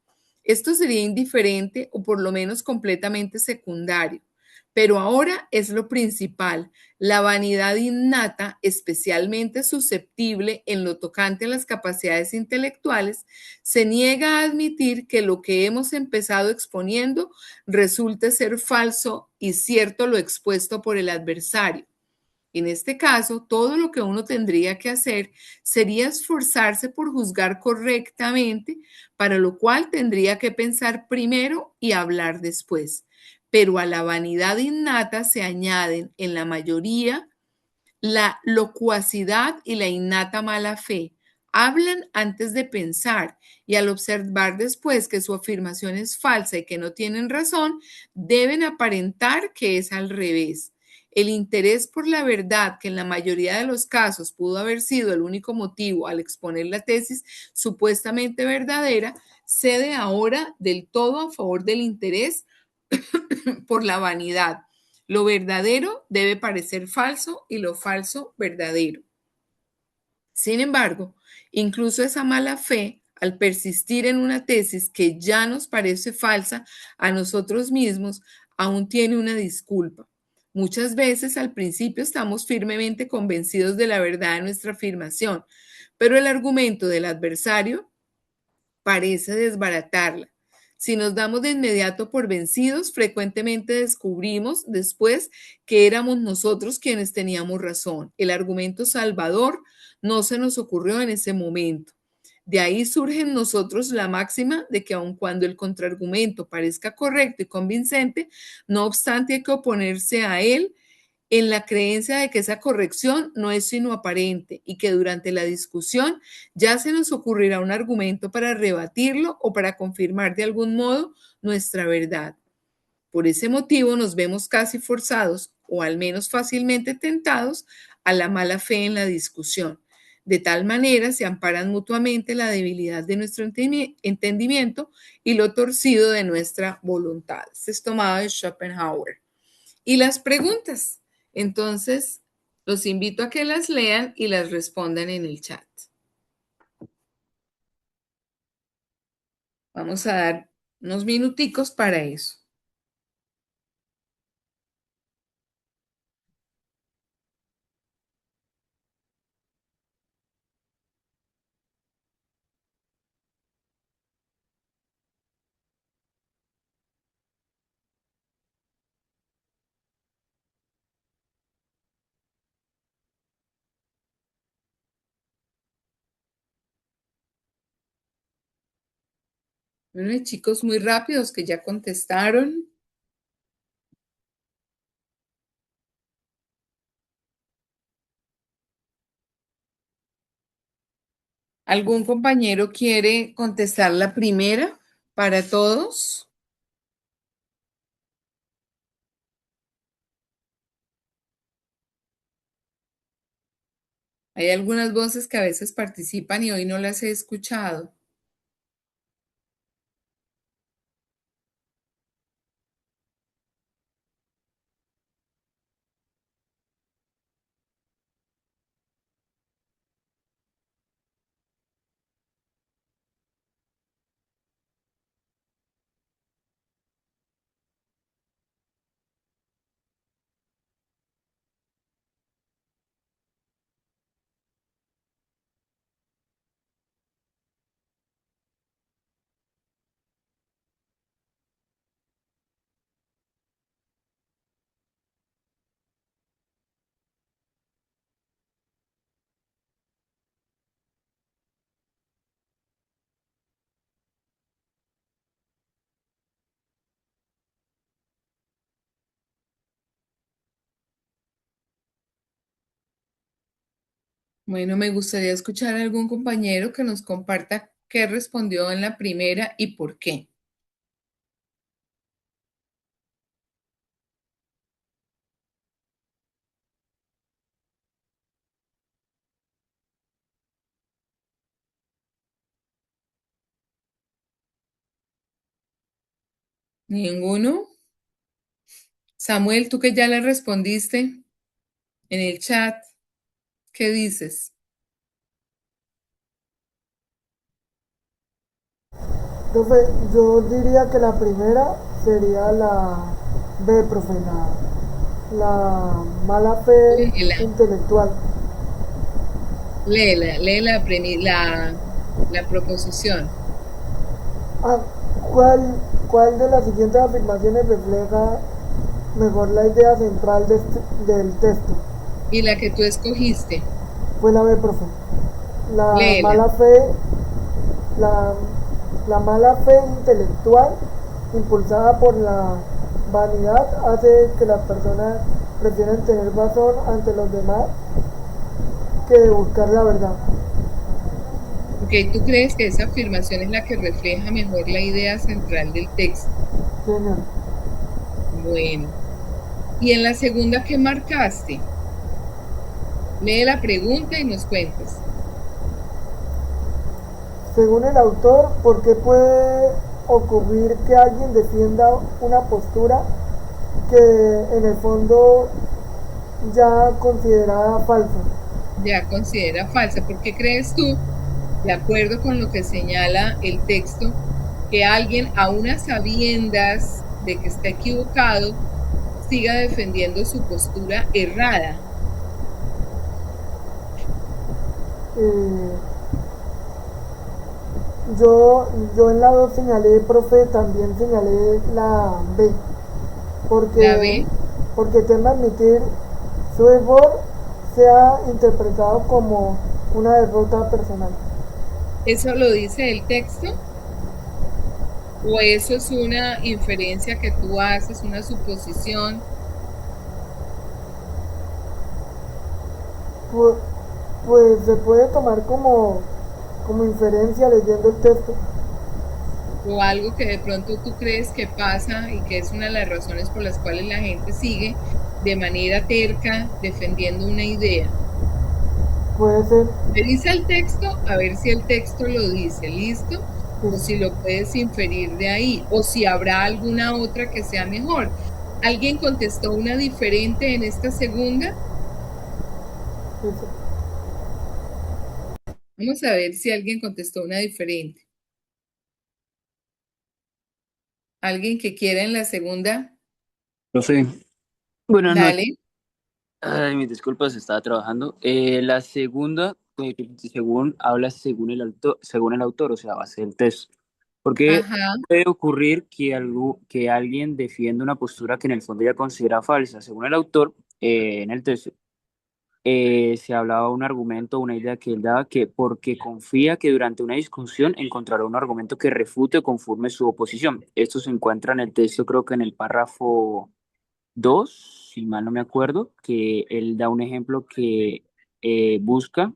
Esto sería indiferente o por lo menos completamente secundario. Pero ahora es lo principal, la vanidad innata, especialmente susceptible en lo tocante a las capacidades intelectuales, se niega a admitir que lo que hemos empezado exponiendo resulte ser falso y cierto lo expuesto por el adversario. En este caso, todo lo que uno tendría que hacer sería esforzarse por juzgar correctamente, para lo cual tendría que pensar primero y hablar después. Pero a la vanidad innata se añaden en la mayoría la locuacidad y la innata mala fe. Hablan antes de pensar y al observar después que su afirmación es falsa y que no tienen razón, deben aparentar que es al revés. El interés por la verdad, que en la mayoría de los casos pudo haber sido el único motivo al exponer la tesis supuestamente verdadera, cede ahora del todo a favor del interés por la vanidad. Lo verdadero debe parecer falso y lo falso verdadero. Sin embargo, incluso esa mala fe, al persistir en una tesis que ya nos parece falsa a nosotros mismos, aún tiene una disculpa. Muchas veces al principio estamos firmemente convencidos de la verdad de nuestra afirmación, pero el argumento del adversario parece desbaratarla. Si nos damos de inmediato por vencidos, frecuentemente descubrimos después que éramos nosotros quienes teníamos razón. El argumento salvador no se nos ocurrió en ese momento. De ahí surge en nosotros la máxima de que aun cuando el contraargumento parezca correcto y convincente, no obstante hay que oponerse a él en la creencia de que esa corrección no es sino aparente y que durante la discusión ya se nos ocurrirá un argumento para rebatirlo o para confirmar de algún modo nuestra verdad. Por ese motivo nos vemos casi forzados, o al menos fácilmente tentados, a la mala fe en la discusión. De tal manera se amparan mutuamente la debilidad de nuestro entendimiento y lo torcido de nuestra voluntad. Este es tomado de Schopenhauer. Y las preguntas. Entonces, los invito a que las lean y las respondan en el chat. Vamos a dar unos minuticos para eso. Bueno, y chicos muy rápidos que ya contestaron. ¿Algún compañero quiere contestar la primera para todos? Hay algunas voces que a veces participan y hoy no las he escuchado. Bueno, me gustaría escuchar a algún compañero que nos comparta qué respondió en la primera y por qué. ¿Ninguno? Samuel, tú que ya le respondiste en el chat, ¿qué dices? Profe, yo diría que la primera sería la B, profe, la mala fe Léela, intelectual. la proposición. Ah, ¿cuál de las siguientes afirmaciones refleja mejor la idea central del texto? Y la que tú escogiste, Fue la B, profe. La léela. mala fe, la, la mala fe intelectual impulsada por la vanidad hace que las personas prefieran tener razón ante los demás que buscar la verdad. Ok, ¿tú crees que esa afirmación es la que refleja mejor la idea central del texto? Señor. Bueno. ¿Y en la segunda qué marcaste? Lee la pregunta y nos cuentas. Según el autor, ¿por qué puede ocurrir que alguien defienda una postura que en el fondo ya considerada falsa? Ya considera falsa. ¿Por qué crees tú, de acuerdo con lo que señala el texto, que alguien, a unas sabiendas de que está equivocado, siga defendiendo su postura errada? Eh, yo en la 2 señalé, profe, también señalé la B, ¿La porque, ve? porque teme admitir su error sea interpretado como una derrota personal. ¿Eso lo dice el texto? ¿O eso es una inferencia que tú haces, una suposición? Pues, pues se puede tomar como inferencia leyendo el texto. ¿O algo que de pronto tú crees que pasa y que es una de las razones por las cuales la gente sigue de manera terca defendiendo una idea? Puede ser. Revisa el texto a ver si el texto lo dice, ¿listo? O si lo puedes inferir de ahí, o si habrá alguna otra que sea mejor. ¿Alguien contestó una diferente en esta segunda? Vamos a ver si alguien contestó una diferente. ¿Alguien que quiera en la segunda? Profe, buenas noches. Dale. Ay, mis disculpas, estaba trabajando. La segunda, según habla según el autor, o sea, base del texto. Porque Ajá. puede ocurrir que alguien defienda una postura que en el fondo ya considera falsa. Según el autor, en el texto, se hablaba un argumento, una idea que él daba que porque confía que durante una discusión encontrará un argumento que refute o conforme su oposición. Esto se encuentra en el texto, creo que en el párrafo 2, si mal no me acuerdo, que él da un ejemplo que busca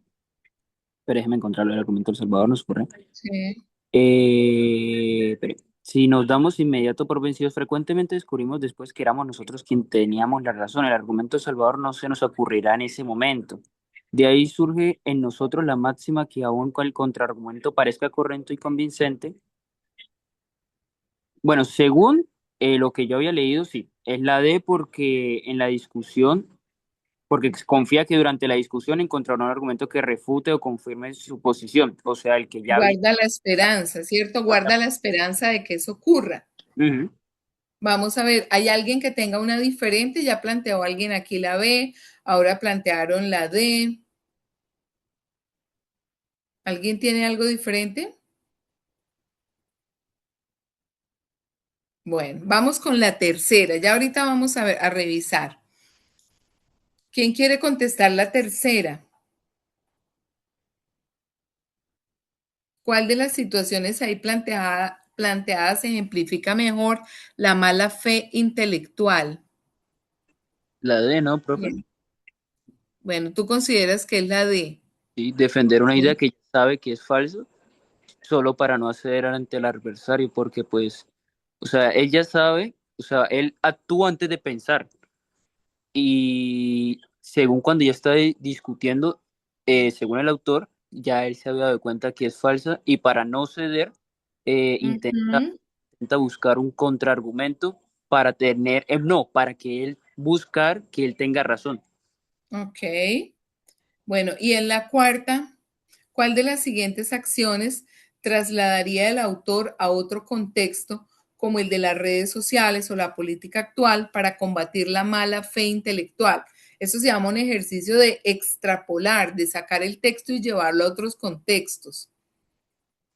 pero déjeme encontrarlo, el argumento del Salvador nos ocurre. Sí. Espere. Si nos damos inmediato por vencidos, frecuentemente descubrimos después que éramos nosotros quien teníamos la razón. El argumento de Salvador no se nos ocurrirá en ese momento. De ahí surge en nosotros la máxima que aun con el contraargumento parezca correcto y convincente. Bueno, según lo que yo había leído, sí, es la D porque en la discusión, porque confía que durante la discusión encontrará un argumento que refute o confirme su posición. O sea, el que ya había... Guarda la esperanza, ¿cierto? Guarda la esperanza de que eso ocurra. Ujú. Vamos a ver, ¿hay alguien que tenga una diferente? Ya planteó alguien aquí la B, ahora plantearon la D. ¿Alguien tiene algo diferente? Bueno, vamos con la tercera. Ya ahorita vamos a ver, a revisar. ¿Quién quiere contestar la tercera? ¿Cuál de las situaciones ahí planteadas ejemplifica mejor la mala fe intelectual? La D, ¿no, profe? Bien. Bueno, tú consideras que es la D. Sí, defender una idea Sí. que ya sabe que es falso solo para no acceder ante el adversario, porque pues, o sea, él ya sabe, o sea, él actúa antes de pensar y según cuando ya está discutiendo, según el autor, ya él se había dado cuenta que es falsa y para no ceder, Ujú. intenta buscar un contraargumento para tener, no, para que él buscar que él tenga razón. Ok. Bueno, y en la cuarta, ¿cuál de las siguientes acciones trasladaría el autor a otro contexto como el de las redes sociales o la política actual para combatir la mala fe intelectual? Eso se llama un ejercicio de extrapolar, de sacar el texto y llevarlo a otros contextos.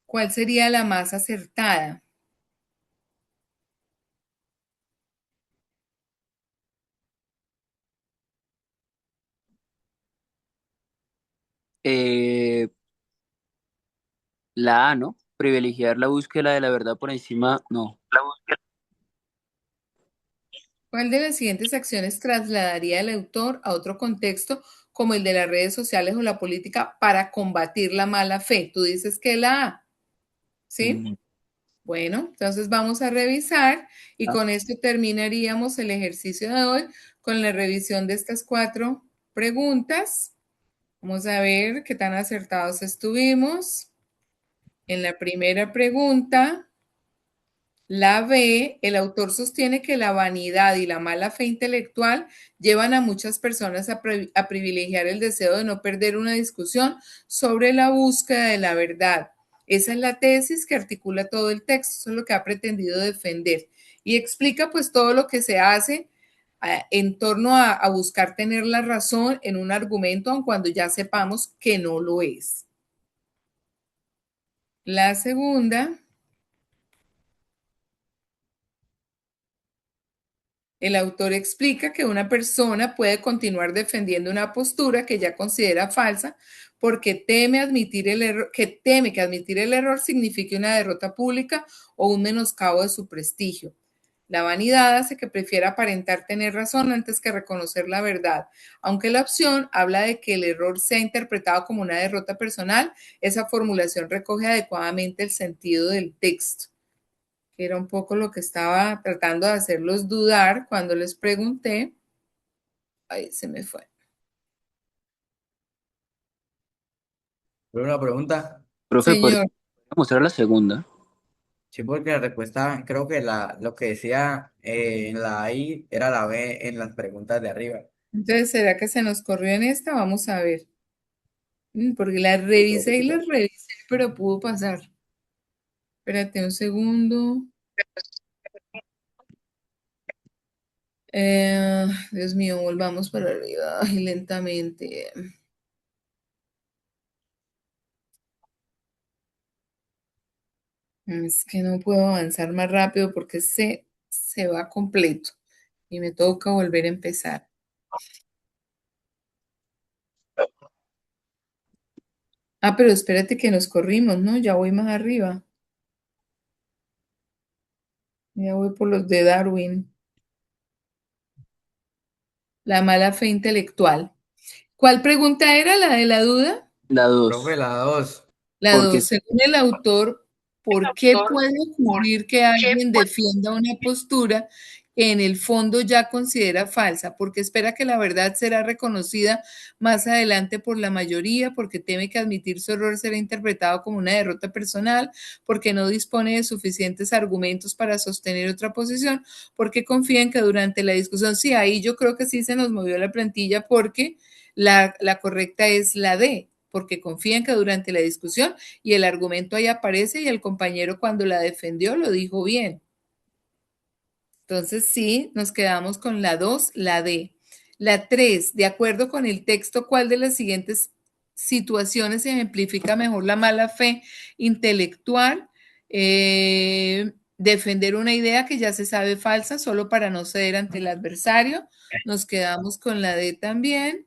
¿Cuál sería la más acertada? Eh, la A, ¿no? Privilegiar la búsqueda de la verdad por encima, no. ¿Cuál de las siguientes acciones trasladaría el autor a otro contexto como el de las redes sociales o la política para combatir la mala fe? Tú dices que la A, ¿sí? Mm, Bueno, entonces vamos a revisar y ah, con esto terminaríamos el ejercicio de hoy con la revisión de estas 4 preguntas. Vamos a ver qué tan acertados estuvimos. En la primera pregunta, la B, el autor sostiene que la vanidad y la mala fe intelectual llevan a muchas personas a privilegiar el deseo de no perder una discusión sobre la búsqueda de la verdad. Esa es la tesis que articula todo el texto, eso es lo que ha pretendido defender y explica pues todo lo que se hace en torno a buscar tener la razón en un argumento, aun cuando ya sepamos que no lo es. La segunda, el autor explica que una persona puede continuar defendiendo una postura que ya considera falsa porque teme admitir el error, que teme que admitir el error signifique una derrota pública o un menoscabo de su prestigio. La vanidad hace que prefiera aparentar tener razón antes que reconocer la verdad. Aunque la opción habla de que el error sea interpretado como una derrota personal, esa formulación recoge adecuadamente el sentido del texto, que era un poco lo que estaba tratando de hacerlos dudar cuando les pregunté. Ahí se me fue. Pero una pregunta, profe, ¿podría Señor, mostrar la segunda? sí, porque la respuesta, creo que lo que decía en la I era la B en las preguntas de arriba. entonces, ¿será que se nos corrió en esta? Vamos a ver. Porque la revisé y la revisé, pero pudo pasar. Espérate un segundo. Dios mío, volvamos para arriba. Ay, lentamente. Es que no puedo avanzar más rápido porque se va completo y me toca volver a empezar. Ah, pero espérate que nos corrimos, ¿no? Ya voy más arriba. Ya voy por los de Darwin. La mala fe intelectual. ¿Cuál pregunta era la de la duda? La 2. Profe, la 2. La Porque 2, según el autor, ¿por qué puede ocurrir que alguien defienda una postura que en el fondo ya considera falsa? Porque espera que la verdad será reconocida más adelante por la mayoría, porque teme que admitir su error será interpretado como una derrota personal, porque no dispone de suficientes argumentos para sostener otra posición, porque confía en que durante la discusión, sí, ahí yo creo que sí se nos movió la plantilla porque la correcta es la D, porque confían que durante la discusión y el argumento ahí aparece y el compañero cuando la defendió lo dijo bien. Entonces sí, nos quedamos con la 2, la D. La 3, de acuerdo con el texto, ¿cuál de las siguientes situaciones ejemplifica mejor la mala fe intelectual? Defender una idea que ya se sabe falsa solo para no ceder ante el adversario. Nos quedamos con la D también.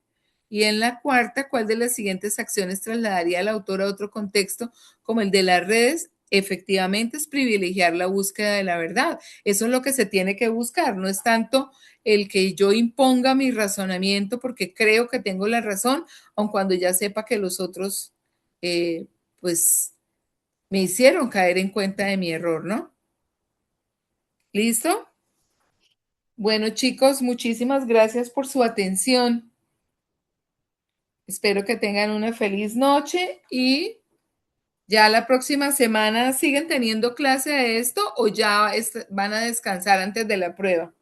Y en la cuarta, ¿cuál de las siguientes acciones trasladaría al autor a otro contexto como el de las redes? Efectivamente es privilegiar la búsqueda de la verdad. Eso es lo que se tiene que buscar, no es tanto el que yo imponga mi razonamiento porque creo que tengo la razón, aun cuando ya sepa que los otros, pues, me hicieron caer en cuenta de mi error, ¿no? ¿Listo? Bueno, chicos, muchísimas gracias por su atención. Espero que tengan una feliz noche y ya la próxima semana siguen teniendo clase de esto o ya van a descansar antes de la prueba.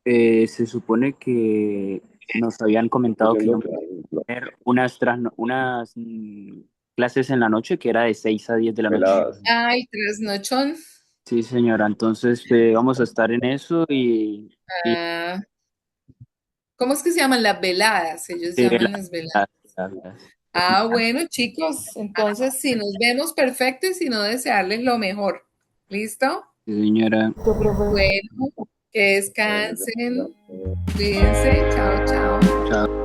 se supone que nos habían comentado que íbamos a tener unas clases en la noche que era de 6 a 10 de la noche. Peladas. Ay, trasnochón. Sí, señora, entonces vamos a estar en eso y Ah, ¿cómo es que se llaman las veladas? Ellos sí, llaman las veladas. Ah, bueno, chicos, entonces si nos vemos, perfecto, y si no, desearles lo mejor. ¿Listo? sí, señora. Listo, profe. Bueno, que descansen. Cuídense. Chao, chao. Chao.